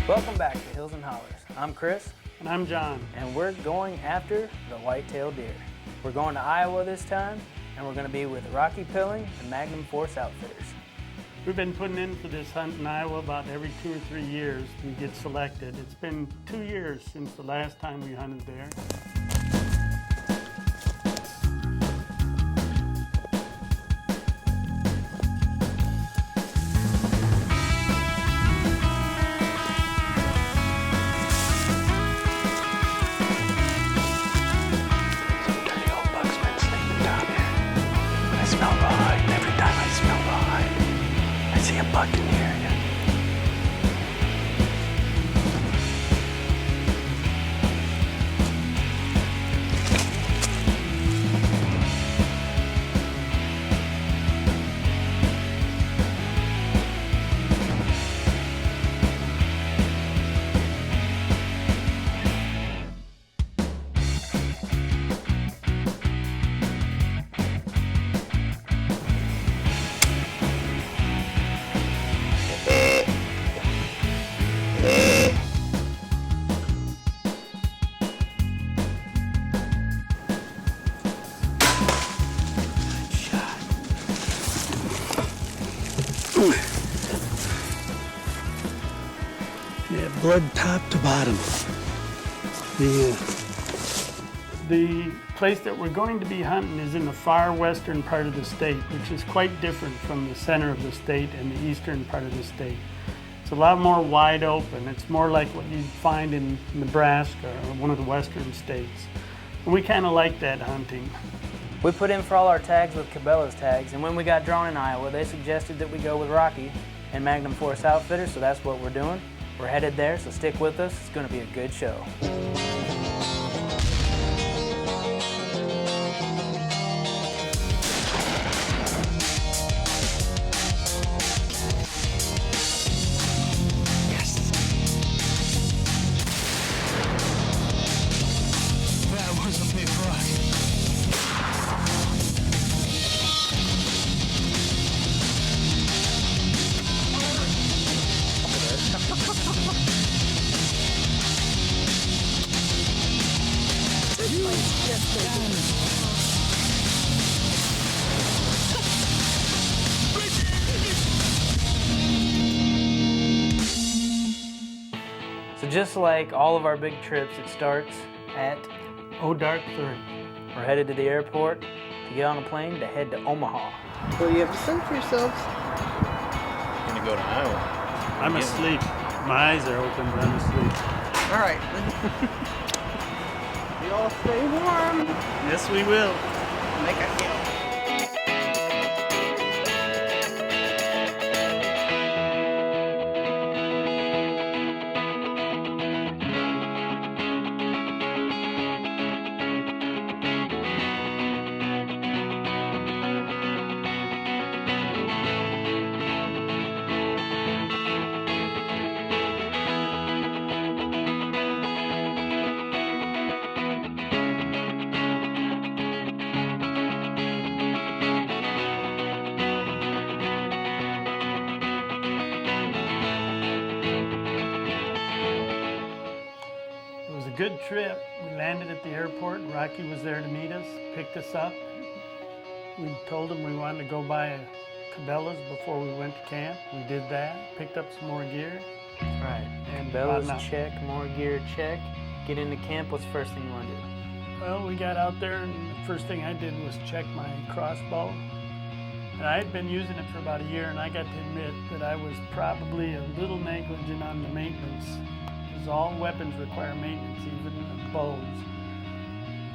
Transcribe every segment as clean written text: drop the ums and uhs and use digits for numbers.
Welcome back to Hills and Hollers. I'm Chris. And I'm John. And we're going after the whitetail deer. We're going to Iowa this time, and we're going to be with Rocky Pilling and Magnum Force Outfitters. We've been putting in for this hunt in Iowa about every 2 or 3 years we get selected. It's been 2 years since the last time we hunted there. Yeah, blood top to bottom. The place that we're going to be hunting is in the far western part of the state, which is quite different from the center of the state and the eastern part of the state. It's a lot more wide open. It's more like what you'd find in Nebraska or one of the western states. And we kind of like that hunting. We put in for all our tags with Cabela's tags, and when we got drawn in Iowa, they suggested that we go with Rocky and Magnum Force Outfitters, so that's what we're doing. We're headed there, so stick with us. It's going to be a good show. So just like all of our big trips, it starts at Dark 30. We're headed to the airport to get on a plane to head to Omaha. Well, you have to send for yourselves. You're gonna go to Iowa. I'm asleep. My eyes are open, but I'm asleep. All right. You all stay warm. Yes, we will. Make a hill. Good trip. We landed at the airport. Rocky was there to meet us, picked us up. We told him we wanted to go buy a Cabela's before we went to camp. We did that, picked up some more gear. Right. And Cabela's check, more gear check. Get into camp, what's the first thing you want to do? Well, we got out there and the first thing I did was check my crossbow. And I had been using it for about a year, and I got to admit that I was probably a little negligent on the maintenance. All weapons require maintenance, even bows.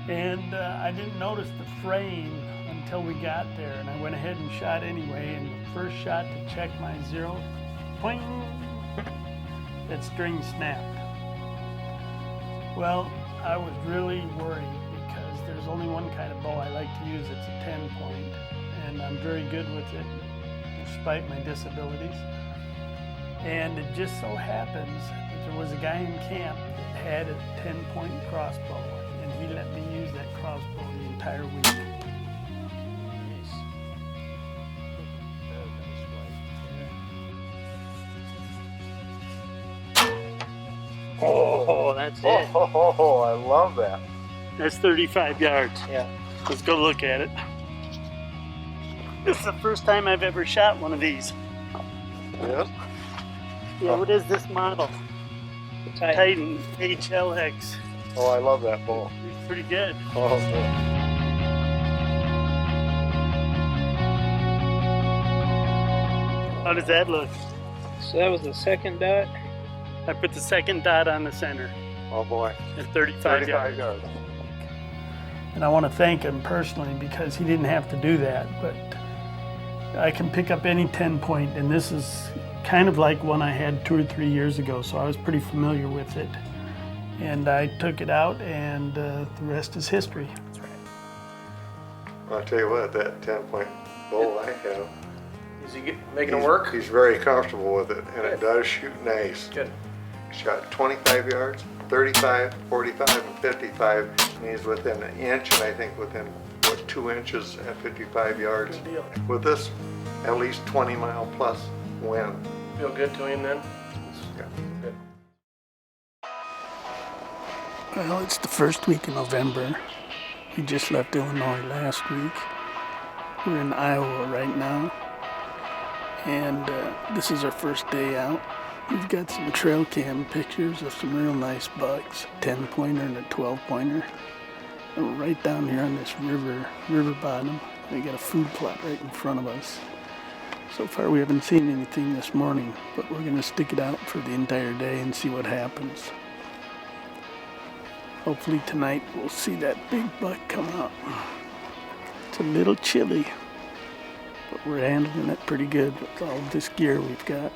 And I didn't notice the fraying until we got there, and I went ahead and shot anyway, and the first shot to check my zero, poing, that string snapped. Well, I was really worried because there's only one kind of bow I like to use. It's a 10-point, and I'm very good with it despite my disabilities. And it just so happens that there was a guy in camp that had a 10-point crossbow, and he let me use that crossbow the entire week. that's it. Oh, I love that. That's 35 yards. Yeah. Let's go look at it. This is the first time I've ever shot one of these. Yes. Yeah, what is this model? Titan HLX. Oh, I love that bull. It's pretty good. Oh, yeah. How does that look? So that was the second dot. I put the second dot on the center Oh boy. at 35 35 yards. yards. And I want to thank him personally because he didn't have to do that, but I can pick up any 10-point, and this is kind of like one I had 2 or 3 years ago, so I was pretty familiar with it. And I took it out, and the rest is history. That's right. I'll tell you what, that 10-point bull I have, Is he making it work? he's very comfortable with it, and it does shoot nice. Good. Shot 25 yards, 35, 45, and 55, and he's within an inch, and I think within, 2 inches at 55 yards. Good deal. With this, at least 20-mile plus wind. Feel good to him then? Yeah. Good. Well, it's the first week in November. We just left Illinois last week. We're in Iowa right now. And this is our first day out. We've got some trail cam pictures of some real nice bucks, a 10-pointer and a 12-pointer. And we're right down here on this river bottom. We got a food plot right in front of us. So far we haven't seen anything this morning, but we're gonna stick it out for the entire day and see what happens. Hopefully tonight we'll see that big buck come out. It's a little chilly, but we're handling it pretty good with all this gear we've got.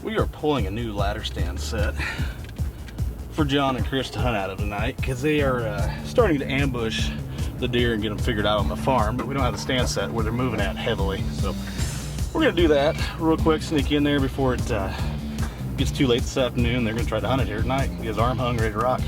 We are pulling a new ladder stand set for John and Chris to hunt out of tonight because they are starting to ambush the deer and get them figured out on the farm, but we don't have the stand set where they're moving at heavily. So we're gonna do that real quick, sneak in there before it gets too late this afternoon. They're gonna try to hunt it here tonight. He has arm hung, ready to rock.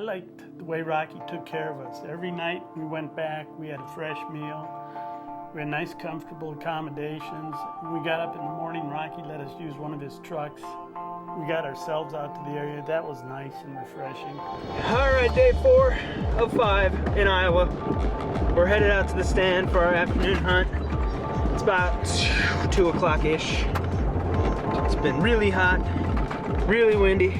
I liked the way Rocky took care of us. Every night we went back, we had a fresh meal. We had nice, comfortable accommodations. When we got up in the morning, Rocky let us use one of his trucks. We got ourselves out to the area. That was nice and refreshing. All right, day 4 of 5 in Iowa. We're headed out to the stand for our afternoon hunt. It's about 2 o'clock-ish. It's been really hot, really windy.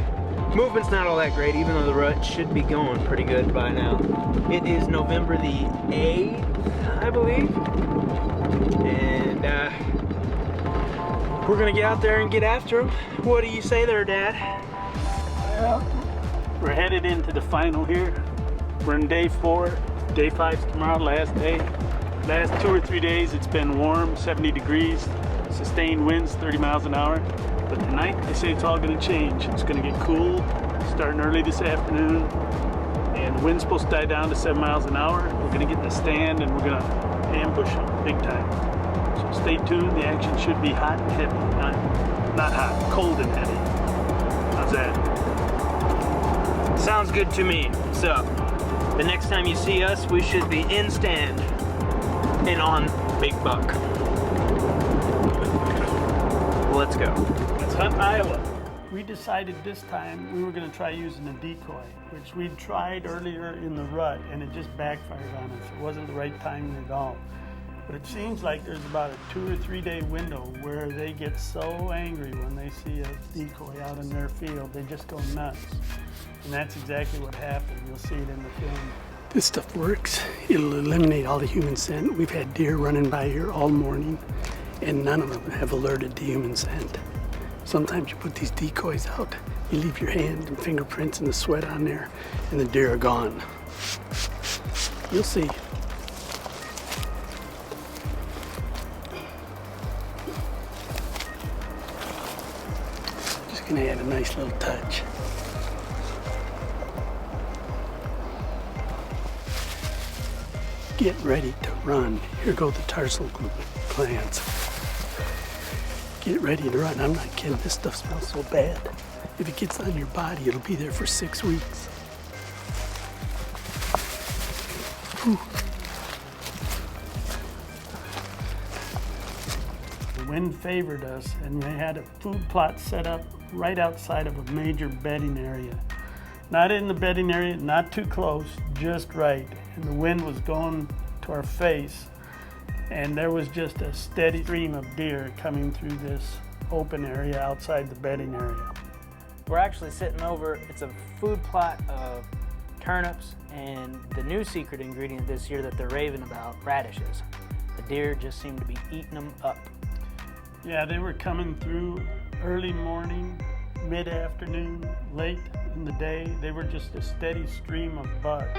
Movement's not all that great, even though the rut should be going pretty good by now. It is November the 8th, I believe. And we're gonna get out there and get after them. What do you say there, Dad? Well, we're headed into the final here. We're in day 4. Day 5's tomorrow, last day. Last 2 or 3 days it's been warm, 70 degrees, sustained winds, 30 miles an hour. But tonight they say it's all gonna change. It's gonna get cool, starting early this afternoon. And the wind's supposed to die down to 7 miles an hour. We're gonna get in the stand and we're gonna ambush them big time. So stay tuned, the action should be hot and heavy. Not hot, cold and heavy. How's that? Sounds good to me. So, the next time you see us, we should be in stand and on big buck. Let's go. Let's hunt Iowa. We decided this time we were going to try using a decoy, which we'd tried earlier in the rut, and it just backfired on us. It wasn't the right timing at all. But it seems like there's about a 2 or 3 day window where they get so angry when they see a decoy out in their field, they just go nuts. And that's exactly what happened. You'll see it in the film. This stuff works. It'll eliminate all the human scent. We've had deer running by here all morning, and none of them have alerted to human scent. Sometimes you put these decoys out, you leave your hand and fingerprints and the sweat on there, and the deer are gone. You'll see. Just gonna add a nice little touch. Get ready to run. Here go the tarsal glands. Get ready to run. I'm not kidding, this stuff smells so bad. If it gets on your body, it'll be there for 6 weeks. Whew. The wind favored us, and they had a food plot set up right outside of a major bedding area. Not in the bedding area, not too close, just right. And the wind was going to our face, and there was just a steady stream of deer coming through this open area outside the bedding area. We're actually sitting over, it's a food plot of turnips and the new secret ingredient this year that they're raving about, radishes. The deer just seem to be eating them up. Yeah, they were coming through early morning, mid-afternoon, late in the day. They were just a steady stream of bucks.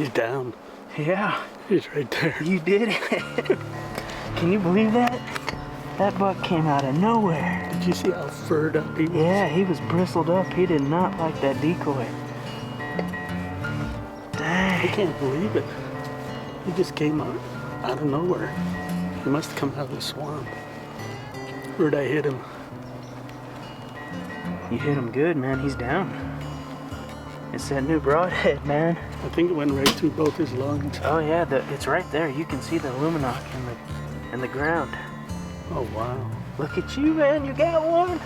He's down. Yeah, He's right there. you did it. Can you believe that? That buck came out of nowhere. Did you see how furred up he was? Yeah, he was bristled up. He did not like that decoy. I Dang. can't believe it. He just came out of nowhere. He must have come out of the swamp. Where'd I hit him? You hit him good, man. He's down. It's that new broadhead, man. I think it went right through both his lungs. Oh yeah, it's right there. You can see the luminoc in the ground. Oh, wow. Look at you, man. You got one.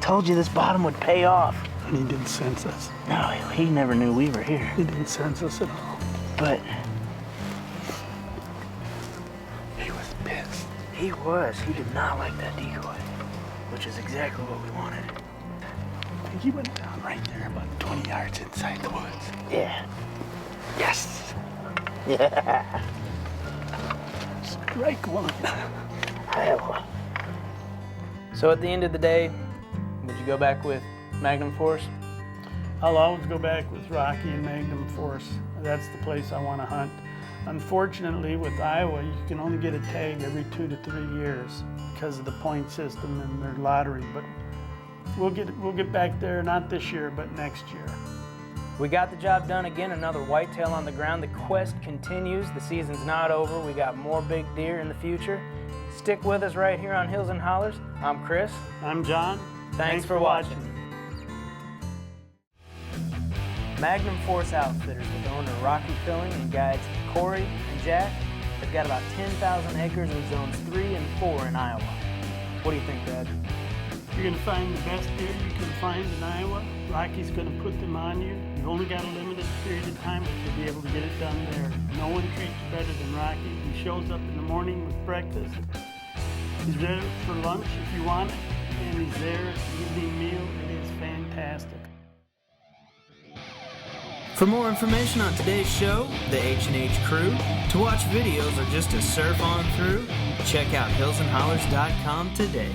Told you this bottom would pay off. And he didn't sense us. No, he never knew we were here. He didn't sense us at all. But He was pissed. he was. He did not like that decoy, which is exactly what we wanted. He went down right there about 20 yards inside the woods. Yeah. Yes! Yeah. Strike one. So at the end of the day, would you go back with Magnum Force? I'll always go back with Rocky and Magnum Force. That's the place I want to hunt. Unfortunately, with Iowa, you can only get a tag every 2 to 3 years because of the point system and their lottery. But we'll get back there, not this year, but next year. We got the job done again, another whitetail on the ground. The quest continues. The season's not over. We got more big deer in the future. Stick with us right here on Hills and Hollers. I'm Chris. I'm John. Thanks for watching. Magnum Force Outfitters with owner Rocky Filling and guides Corey and Jack. They've got about 10,000 acres in zones 3 and 4 in Iowa. What do you think, Dad? You're going to find the best deer you can find in Iowa. Rocky's going to put them on you. You've only got a limited period of time to be able to get it done there. No one treats you better than Rocky. He shows up in the morning with breakfast. He's there for lunch if you want it, and he's there at the evening meal. It is fantastic. For more information on today's show, the H&H crew, to watch videos or just to surf on through, check out hillsandhollers.com today.